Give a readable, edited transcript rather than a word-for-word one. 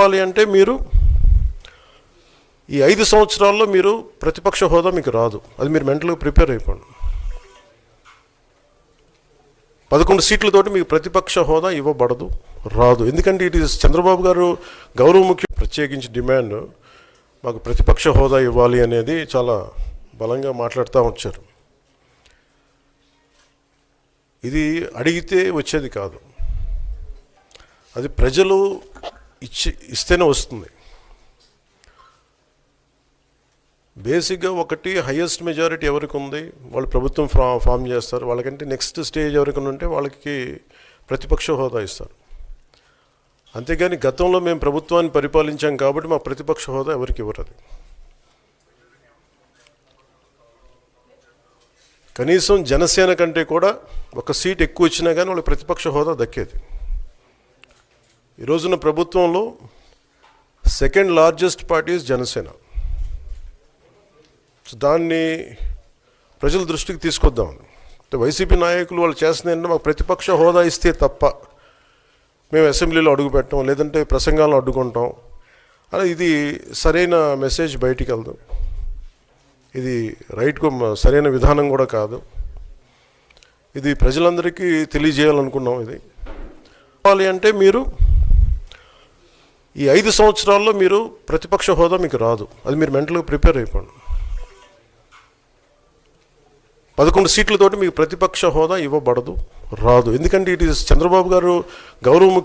అంటే మీరు ఈ 5 సంవత్సరాల్లో మీరు ప్రతిపక్ష హోదా మీకు రాదు. అది మీరు మెంటల్గా ప్రిపేర్ అయిపోండి. 11 సీట్లతోటి మీకు ప్రతిపక్ష హోదా ఇవ్వబడదు, రాదు. ఎందుకంటే ఇట్ ఈస్ చంద్రబాబు గారు గౌరవ ముఖ్య ప్రత్యేకించి డిమాండ్ మాకు ప్రతిపక్ష హోదా ఇవ్వాలి అనేది చాలా బలంగా మాట్లాడుతూ వచ్చారు. ఇది అడిగితే వచ్చేది కాదు, అది ప్రజలు ఇస్తేనే వస్తుంది. బేసిక్గా ఒకటి హయ్యెస్ట్ మెజారిటీ ఎవరికి ఉంది వాళ్ళు ప్రభుత్వం ఫామ్ చేస్తారు. వాళ్ళకంటే నెక్స్ట్ స్టేజ్ ఎవరికి ఉంటే వాళ్ళకి ప్రతిపక్ష హోదా ఇస్తారు. అంతేగాని గతంలో మేము ప్రభుత్వాన్ని పరిపాలించాం కాబట్టి మా ప్రతిపక్ష హోదా ఎవరికి ఇవ్వరు. కనీసం జనసేన కంటే కూడా ఒక సీట్ ఎక్కువ వచ్చినా కానీ వాళ్ళకి ప్రతిపక్ష హోదా దక్కేది. ఈ రోజున ప్రభుత్వంలో సెకండ్ లార్జెస్ట్ పార్టీ జనసేన. దాన్ని ప్రజల దృష్టికి తీసుకొద్దాం. వైసీపీ నాయకులు వాళ్ళు చేస్తుంది ఏంటంటే మాకు ప్రతిపక్ష హోదా ఇస్తే తప్ప మేము అసెంబ్లీలో అడుగు పెట్టాం, లేదంటే ప్రసంగాలను అడ్డుకుంటాం అని. ఇది సరైన మెసేజ్ బయటికి వెళ్దు. ఇది సరైన విధానం కూడా కాదు. ఇది ప్రజలందరికీ తెలియజేయాలనుకున్నాం. ఇది అంటే మీరు ఈ 5 సంవత్సరాల్లో మీరు ప్రతిపక్ష హోదా మీకు రాదు. అది మీరు మెంటల్గా ప్రిపేర్ అయిపోండి. 11 సీట్లతోటి మీకు ప్రతిపక్ష హోదా ఇవ్వబడదు, రాదు. ఎందుకంటే ఇట్ ఈస్ చంద్రబాబు గారు గౌరవ ముఖ్య